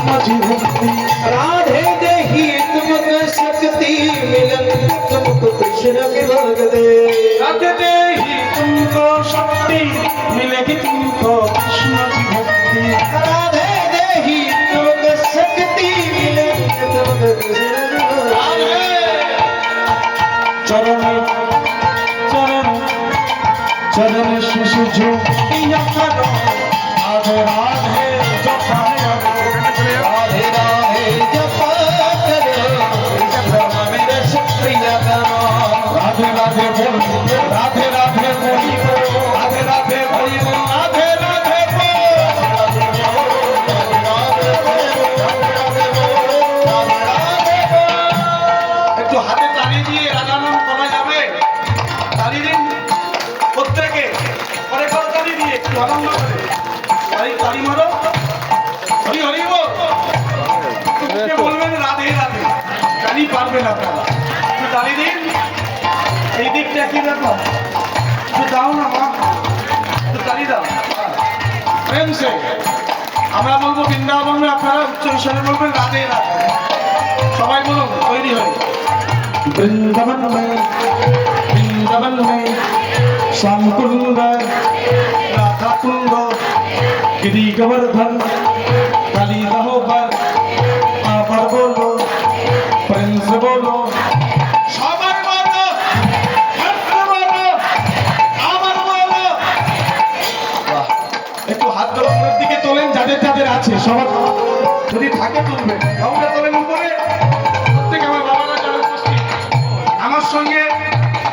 माझी भक्ती राधे देही तुमको शक्ति मिलन तुमको कृष्ण के भग दे राधे देही तुमको शक्ति मिलेगी तुमको कृष्ण की भक्ति राधे देही तुमको शक्ति मिलन तुमको कृष्ण के भग दे चरण चरण चरण शिशु जो पिया करो राधे राधे जपा राधे राधे जपा करो जप मेरे प्रिय करो राधे राधे बोल राधे राधे बोली राधे राधे बोली राधे राधे একটু হাতে তালি দিয়ে রাধানাম করা যাবে তালি দিন প্রত্যেকে পরে করে তালি দিয়ে একটু আনন্দ করে তালি তালি মারো হরি হরি বল কে বলবেন রাধে রাধে তালি পারবেন আপনারা একটু তালি দিন এই দিকটা কি দেখো একটু দাও না মা একটু তালি দাও প্রেম সে আমরা বলবো বৃন্দাবনে আপনারা উচ্চ স্বরে বলবেন রাধে রাধে সবাই বলুন তৈরি হয়ে वृंदावन में श्याम कुंड राधा कुंड गिरी गोवर्धन काली रहोबर आबर बोलो प्रिंस बोलो সবার বলো বলো আবার বলো একটু হাত ধরার দিকে তোলেন যাদের যাদের আছে সবার যদি থাকে তুলবেন কাউকে তোলেন উপরে প্রত্যেক আমার বাবারা যারা উপস্থিত আমার সঙ্গে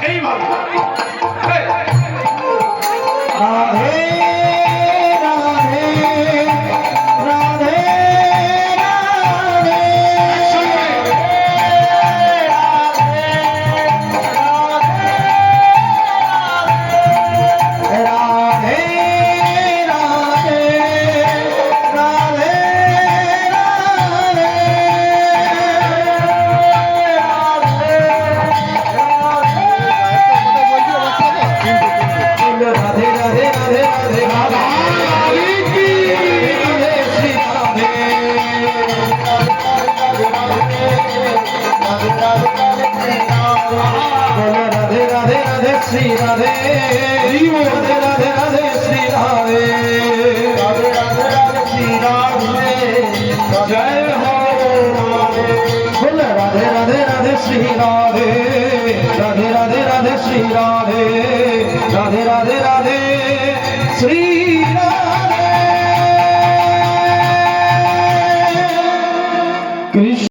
এইভাবে রাধে রাধে রাধে রাধে সঙ্গে রাধে রাধে রাধে राधे राधे राधे राधे राधे की राधे श्री राधे बोलो राधे राधे राधे श्री राधे राधे राधे राधे श्री राधे राधे राधे राधे श्री राधे जय हो बोलो राधे राधे राधे श्री राधे राधे राधे राधे श्री राधे राधे राधे राधे श्री